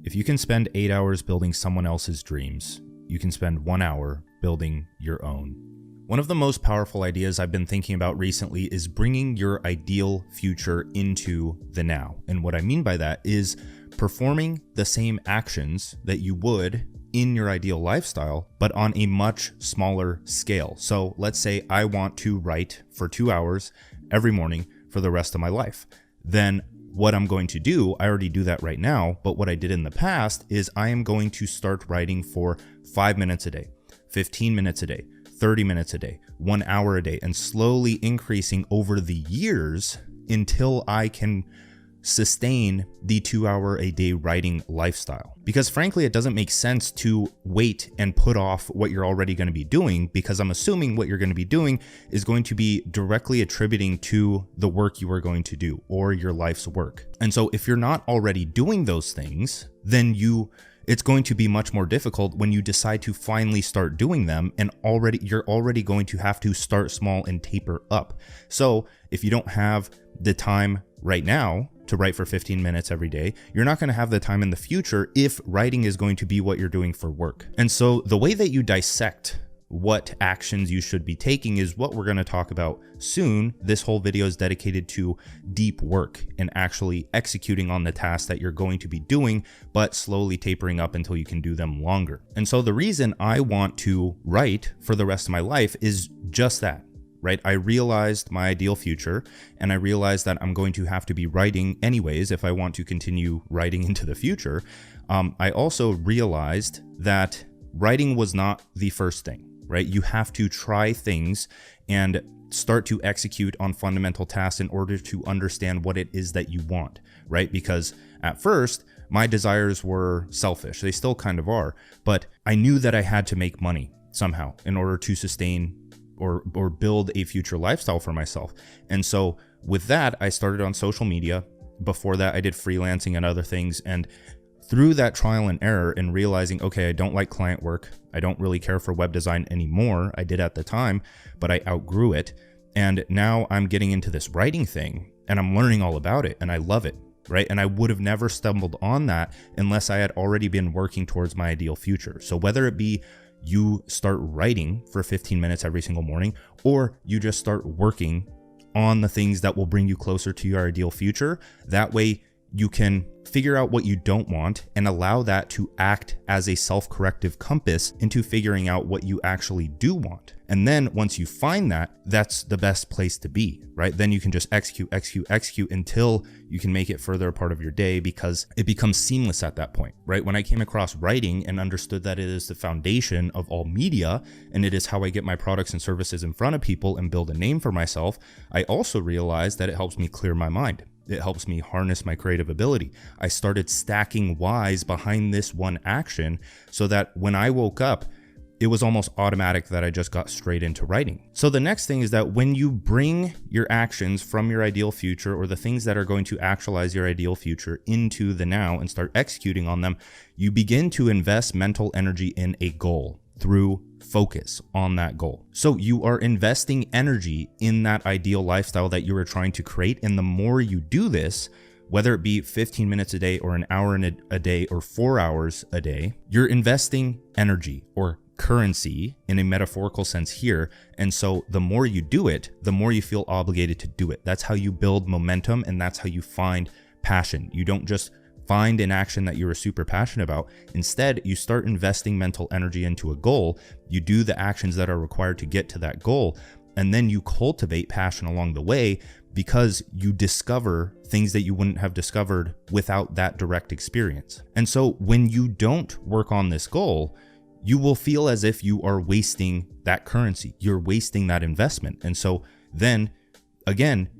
If you can spend 8 hours building someone else's dreams, you can spend 1 hour building your own. One of the most powerful ideas I've been thinking about recently is bringing your ideal future into the now. And what I mean by that is performing the same actions that you would in your ideal lifestyle, but on a much smaller scale. So let's say I want to write for 2 hours every morning for the rest of my life. Then what I'm going to do, I already do that right now, but what I did in the past is I am going to start writing for 5 minutes a day, 15 minutes a day, 30 minutes a day, 1 hour a day, and slowly increasing over the years until I can sustain the 2 hour a day writing lifestyle. Because frankly, it doesn't make sense to wait and put off what you're already going to be doing, because I'm assuming what you're going to be doing is going to be directly attributing to the work you are going to do or your life's work. And so if you're not already doing those things, then it's going to be much more difficult when you decide to finally start doing them, and you're already going to have to start small and taper up. So if you don't have the time right now to write for 15 minutes every day, you're not going to have the time in the future if writing is going to be what you're doing for work. And so the way that you dissect what actions you should be taking is what we're going to talk about soon. This whole video is dedicated to deep work and actually executing on the tasks that you're going to be doing, but slowly tapering up until you can do them longer. And so the reason I want to write for the rest of my life is just that. Right? I realized my ideal future, and I realized that I'm going to have to be writing anyways if I want to continue writing into the future. I also realized that writing was not the first thing, right? You have to try things and start to execute on fundamental tasks in order to understand what it is that you want, right? Because at first, my desires were selfish. They still kind of are, but I knew that I had to make money somehow in order to sustain or build a future lifestyle for myself. And so with that, I started on social media. Before that, I did freelancing and other things. And through that trial and error and realizing, okay, I don't like client work. I don't really care for web design anymore. I did at the time, but I outgrew it. And now I'm getting into this writing thing and I'm learning all about it and I love it, right? And I would have never stumbled on that unless I had already been working towards my ideal future. So whether it be you start writing for 15 minutes every single morning, or you just start working on the things that will bring you closer to your ideal future. That way you can figure out what you don't want and allow that to act as a self-corrective compass into figuring out what you actually do want. And then once you find that, that's the best place to be, right? Then you can just execute until you can make it further a part of your day, because it becomes seamless at that point, right? When I came across writing and understood that it is the foundation of all media and it is how I get my products and services in front of people and build a name for myself, I also realized that it helps me clear my mind. It helps me harness my creative ability. I started stacking whys behind this one action so that when I woke up, it was almost automatic that I just got straight into writing. So the next thing is that when you bring your actions from your ideal future, or the things that are going to actualize your ideal future, into the now and start executing on them, you begin to invest mental energy in a goal through focus on that goal. So you are investing energy in that ideal lifestyle that you are trying to create. And the more you do this, whether it be 15 minutes a day or an hour a day or 4 hours a day, you're investing energy or currency in a metaphorical sense here. And so the more you do it, the more you feel obligated to do it. That's how you build momentum, and that's how you find passion. You don't just find an action that you're super passionate about. Instead, you start investing mental energy into a goal. You do the actions that are required to get to that goal, and then you cultivate passion along the way, because you discover things that you wouldn't have discovered without that direct experience. And so when you don't work on this goal, you will feel as if you are wasting that currency. You're wasting that investment. And so then again,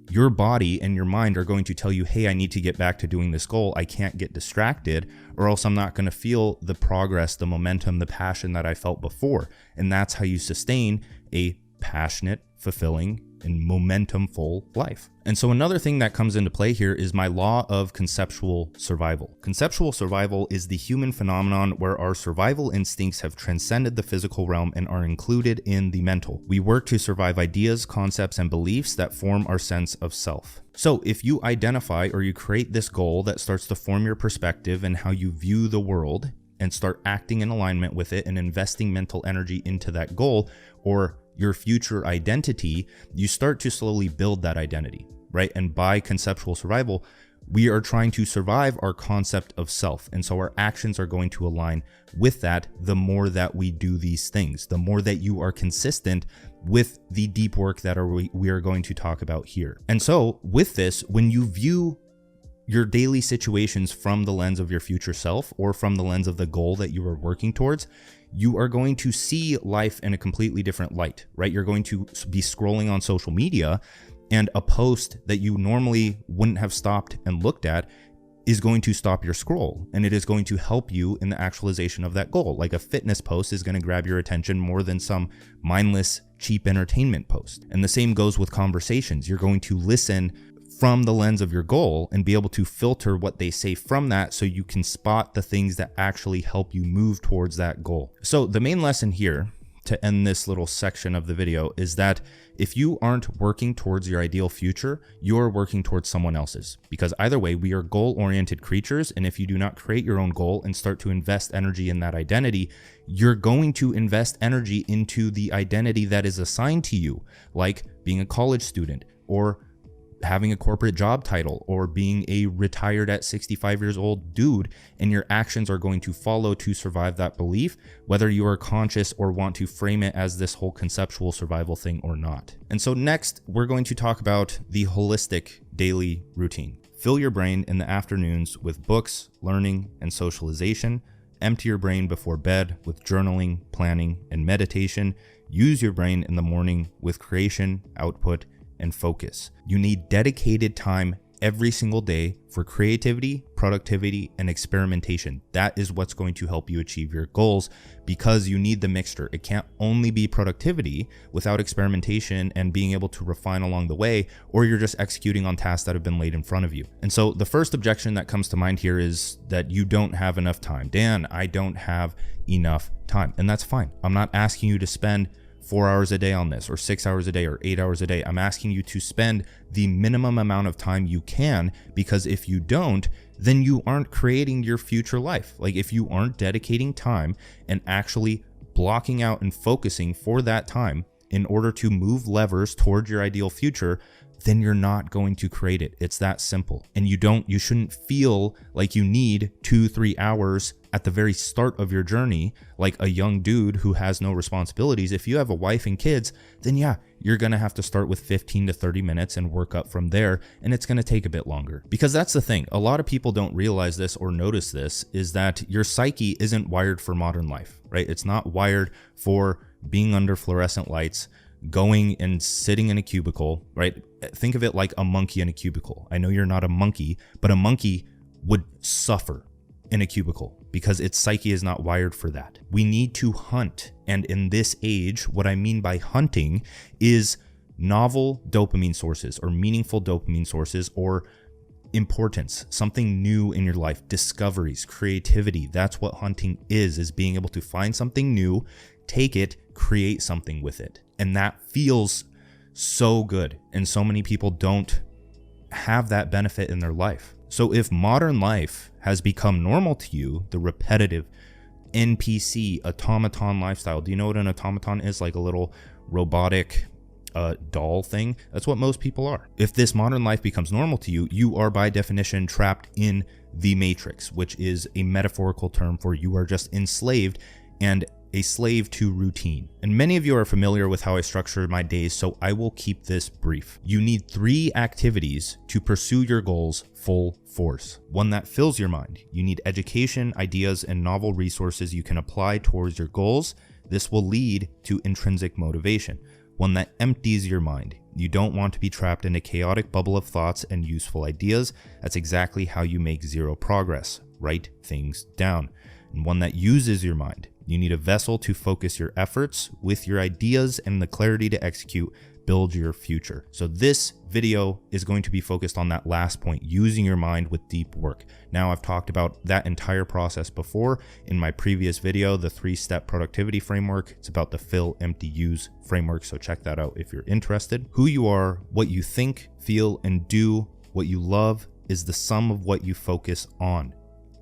your body and your mind are going to tell you, hey, I need to get back to doing this goal. I can't get distracted, or else I'm not going to feel the progress, the momentum, the passion that I felt before. And that's how you sustain a passionate, fulfilling, and momentum-full life. And so another thing that comes into play here is my law of conceptual survival. Conceptual survival is the human phenomenon where our survival instincts have transcended the physical realm and are included in the mental. We work to survive ideas, concepts, and beliefs that form our sense of self. So if you identify or you create this goal that starts to form your perspective and how you view the world, and start acting in alignment with it and investing mental energy into that goal or your future identity, you start to slowly build that identity, right? And by conceptual survival, we are trying to survive our concept of self. And so our actions are going to align with that the more that we do these things, the more that you are consistent with the deep work that we are going to talk about here. And so with this, when you view your daily situations from the lens of your future self or from the lens of the goal that you are working towards, you are going to see life in a completely different light, right? You're going to be scrolling on social media and a post that you normally wouldn't have stopped and looked at is going to stop your scroll, and it is going to help you in the actualization of that goal. Like a fitness post is going to grab your attention more than some mindless, cheap entertainment post. And the same goes with conversations. You're going to listen from the lens of your goal and be able to filter what they say from that so you can spot the things that actually help you move towards that goal. So the main lesson here to end this little section of the video is that if you aren't working towards your ideal future, you're working towards someone else's. Because either way, we are goal-oriented creatures, and if you do not create your own goal and start to invest energy in that identity, you're going to invest energy into the identity that is assigned to you, like being a college student or having a corporate job title or being a retired at 65 years old dude, and your actions are going to follow to survive that belief, whether you are conscious or want to frame it as this whole conceptual survival thing or not. And so next, we're going to talk about the holistic daily routine. Fill your brain in the afternoons with books, learning, and socialization. Empty your brain before bed with journaling, planning, and meditation. Use your brain in the morning with creation, output, and focus. You need dedicated time every single day for creativity, productivity, and experimentation. That is what's going to help you achieve your goals, because you need the mixture. It can't only be productivity without experimentation and being able to refine along the way, or you're just executing on tasks that have been laid in front of you. And so the first objection that comes to mind here is that you don't have enough time. Dan, I don't have enough time. And that's fine. I'm not asking you to spend 4 hours a day on this, or 6 hours a day, or 8 hours a day. I'm asking you to spend the minimum amount of time you can, because if you don't, then you aren't creating your future life. Like if you aren't dedicating time and actually blocking out and focusing for that time in order to move levers toward your ideal future, then you're not going to create it. It's that simple. And you shouldn't feel like you need 2-3 hours at the very start of your journey, like a young dude who has no responsibilities. If you have a wife and kids, then yeah, you're gonna have to start with 15 to 30 minutes and work up from there, and it's gonna take a bit longer. Because that's the thing, a lot of people don't realize this or notice this, is that your psyche isn't wired for modern life, right? It's not wired for being under fluorescent lights, going and sitting in a cubicle, right? Think of it like a monkey in a cubicle. I know you're not a monkey, but a monkey would suffer in a cubicle because its psyche is not wired for that. We need to hunt. And in this age, what I mean by hunting is novel dopamine sources or meaningful dopamine sources or importance, something new in your life, discoveries, creativity. That's what hunting is being able to find something new, take it, create something with it. And that feels so good. And so many people don't have that benefit in their life. So if modern life has become normal to you, the repetitive NPC automaton lifestyle, do you know what an automaton is? Like a little robotic doll thing. That's what most people are. If this modern life becomes normal to you, you are by definition trapped in the matrix, which is a metaphorical term for you are just enslaved and a slave to routine. And many of you are familiar with how I structure my days, so I will keep this brief. You need 3 activities to pursue your goals full force. One that fills your mind. You need education, ideas, and novel resources you can apply towards your goals. This will lead to intrinsic motivation. One that empties your mind. You don't want to be trapped in a chaotic bubble of thoughts and useful ideas. That's exactly how you make zero progress. Write things down. And one that uses your mind. You need a vessel to focus your efforts with your ideas and the clarity to execute build your future. So this video is going to be focused on that last point, using your mind with deep work. Now, I've talked about that entire process before in my previous video, the 3-step productivity framework. It's about the fill, empty, use framework. So check that out if you're interested. Who you are, what you think, feel, and do, what you love is the sum of what you focus on.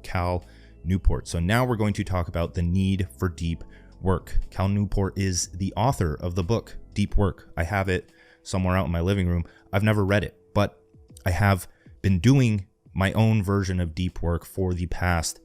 Cal Newport. So now we're going to talk about the need for deep work. Cal Newport is the author of the book, Deep Work. I have it somewhere out in my living room. I've never read it, but I have been doing my own version of deep work for the past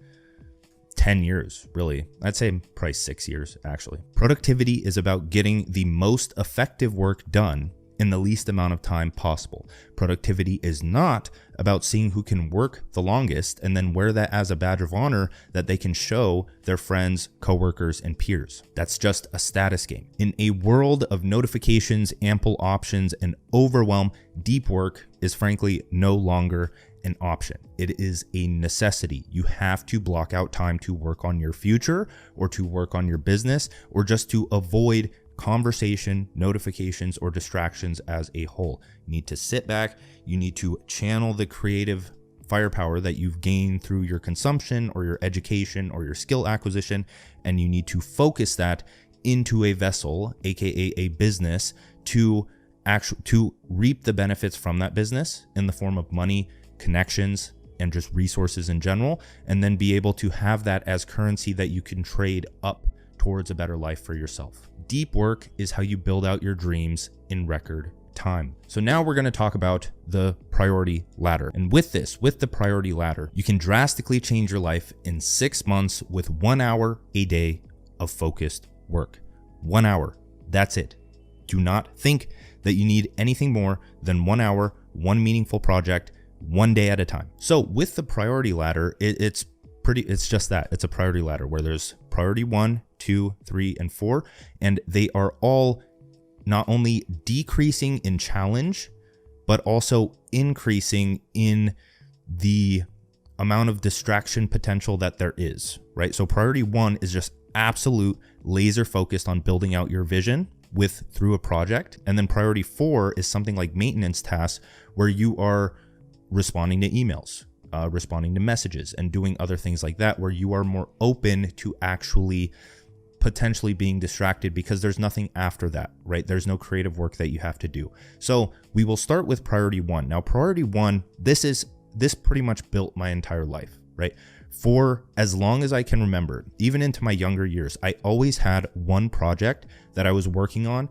10 years, really. I'd say probably 6 years, actually. Productivity is about getting the most effective work done in the least amount of time possible. Productivity is not about seeing who can work the longest and then wear that as a badge of honor that they can show their friends, coworkers, and peers. That's just a status game. In a world of notifications, ample options, and overwhelm, deep work is frankly no longer an option. It is a necessity. You have to block out time to work on your future or to work on your business or just to avoid conversation, notifications, or distractions as a whole. You need to sit back. You need to channel the creative firepower that you've gained through your consumption or your education or your skill acquisition, and you need to focus that into a vessel, aka a business, to reap the benefits from that business in the form of money, connections, and just resources in general, and then be able to have that as currency that you can trade up towards a better life for yourself. Deep work is how you build out your dreams in record time. So now we're going to talk about the priority ladder. And with the priority ladder, you can drastically change your life in 6 months with 1 hour a day of focused work. 1 hour. That's it. Do not think that you need anything more than 1 hour, one meaningful project, one day at a time. So with the priority ladder, it's just that. It's a priority ladder where there's priority 1, 2, 3, and 4, and they are all not only decreasing in challenge, but also increasing in the amount of distraction potential that there is, right? So priority 1 is just absolute laser focused on building out your vision through a project. And then priority 4 is something like maintenance tasks where you are responding to emails, responding to messages, and doing other things like that, where you are more open to actually potentially being distracted because there's nothing after that, right? There's no creative work that you have to do. So we will start with priority 1. Now, priority 1, this pretty much built my entire life, right? For as long as I can remember, even into my younger years, I always had one project that I was working on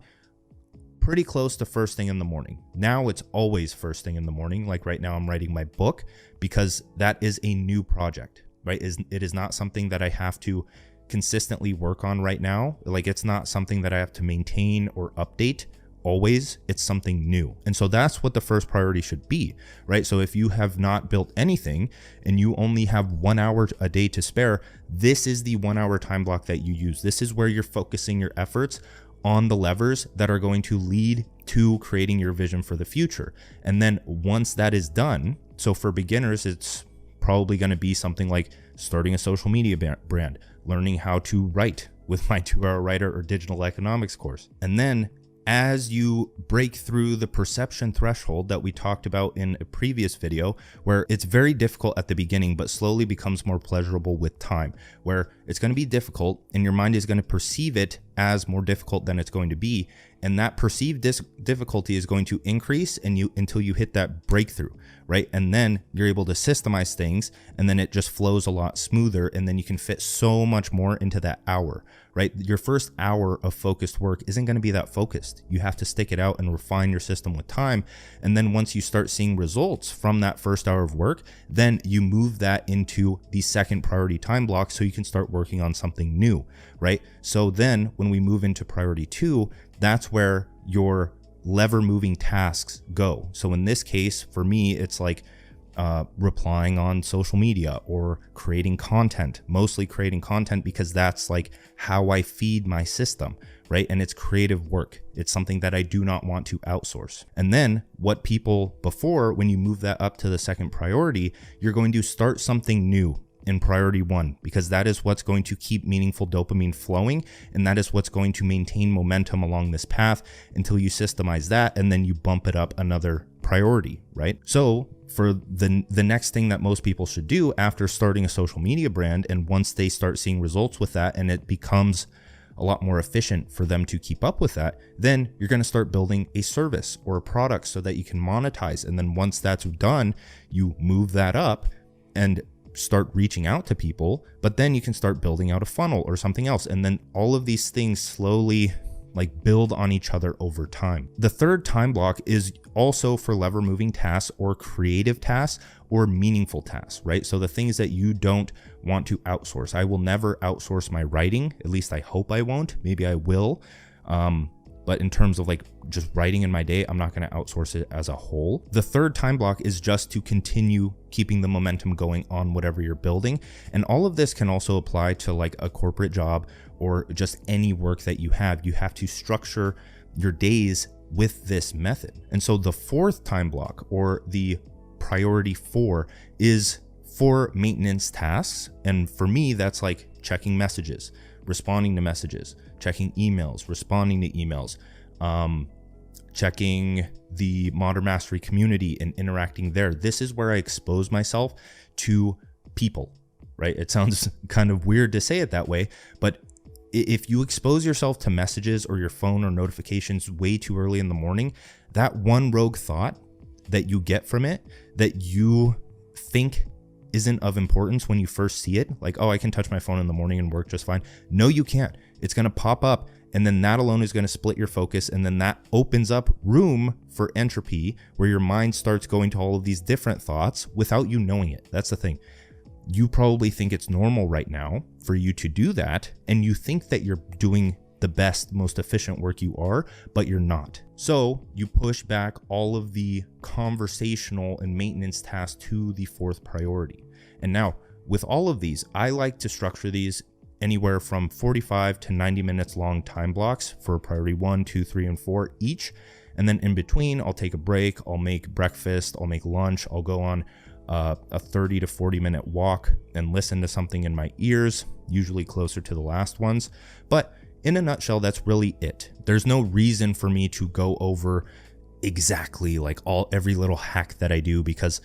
pretty close to first thing in the morning. Now it's always first thing in the morning. Like right now I'm writing my book because that is a new project, right? It is not something that I have to consistently work on right now. Like it's not something that I have to maintain or update always. It's something new. And so that's what the first priority should be, right? So if you have not built anything and you only have 1 hour a day to spare, this is the 1 hour time block that you use. This is where you're focusing your efforts on the levers that are going to lead to creating your vision for the future. And then once that is done, so for beginners, it's probably going to be something like starting a social media brand, learning how to write with my 2-hour writer or digital economics course. And then as you break through the perception threshold that we talked about in a previous video, where it's very difficult at the beginning, but slowly becomes more pleasurable with time, where it's going to be difficult and your mind is going to perceive it as more difficult than it's going to be. And that perceived difficulty is going to increase until you hit that breakthrough, right? And then you're able to systemize things, and then it just flows a lot smoother, and then you can fit so much more into that hour, right? Your first hour of focused work isn't going to be that focused. You have to stick it out and refine your system with time. And then once you start seeing results from that first hour of work, then you move that into the second priority time block so you can start working on something new, right? So then when we move into priority 2, that's where your lever moving tasks go. So in this case, for me, it's like replying on social media or creating content, mostly creating content, because that's like how I feed my system, right? And it's creative work. It's something that I do not want to outsource. And then what people before, when you move that up to the second priority, you're going to start something new. in priority 1, because that is what's going to keep meaningful dopamine flowing, and that is what's going to maintain momentum along this path until you systemize that, and then you bump it up another priority, right? So for the next thing that most people should do after starting a social media brand, and once they start seeing results with that and it becomes a lot more efficient for them to keep up with that, then you're going to start building a service or a product so that you can monetize. And then once that's done, you move that up and start reaching out to people, but then you can start building out a funnel or something else. And then all of these things slowly like build on each other over time. The third time block is also for lever moving tasks or creative tasks or meaningful tasks, right? So the things that you don't want to outsource. I will never outsource my writing. At least I hope I won't. Maybe I will. But in terms of like just writing in my day, I'm not going to outsource it as a whole. The third time block is just to continue keeping the momentum going on whatever you're building. And all of this can also apply to like a corporate job or just any work that you have. You have to structure your days with this method. And so the fourth time block, or the priority 4, is for maintenance tasks. And for me, that's like checking messages, responding to messages, checking emails, responding to emails, checking the Modern Mastery community and interacting there. This is where I expose myself to people, right? It sounds kind of weird to say it that way, but if you expose yourself to messages or your phone or notifications way too early in the morning, that one rogue thought that you get from it that you think isn't of importance when you first see it, like, oh, I can touch my phone in the morning and work just fine. No, you can't. It's going to pop up, and then that alone is going to split your focus, and then that opens up room for entropy where your mind starts going to all of these different thoughts without you knowing it. That's the thing. You probably think it's normal right now for you to do that, and you think that you're doing the best, most efficient work you are, but you're not. So you push back all of the conversational and maintenance tasks to the fourth priority. And now with all of these, I like to structure these anywhere from 45 to 90 minutes long time blocks for priority 1, 2, 3, and 4 each. And then in between, I'll take a break, I'll make breakfast, I'll make lunch, I'll go on a 30 to 40 minute walk and listen to something in my ears, usually closer to the last ones. But in a nutshell, that's really it. There's no reason for me to go over exactly like every little hack that I do, because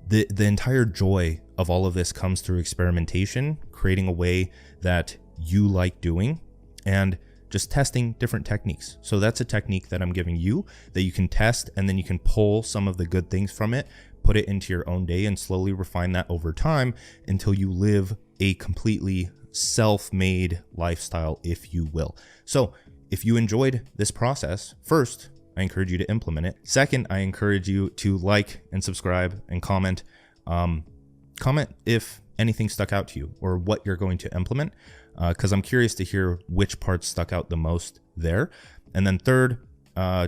the entire joy of all of this comes through experimentation, creating a way that you like doing, and just testing different techniques. So that's a technique that I'm giving you that you can test, and then you can pull some of the good things from it, put it into your own day, and slowly refine that over time until you live a completely self-made lifestyle, if you will. So if you enjoyed this process, first, I encourage you to implement it. Second, I encourage you to like and subscribe and comment. Comment if anything stuck out to you or what you're going to implement, because I'm curious to hear which parts stuck out the most there. And then third,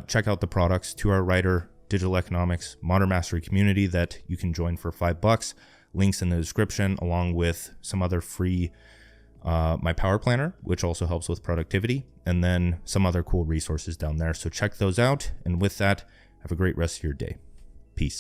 check out the products, 2-Hour Writer, Digital Economics, Modern Mastery community that you can join for $5. Links in the description, along with some other free my power planner, which also helps with productivity, and then some other cool resources down there. So check those out. And with that, have a great rest of your day. Peace.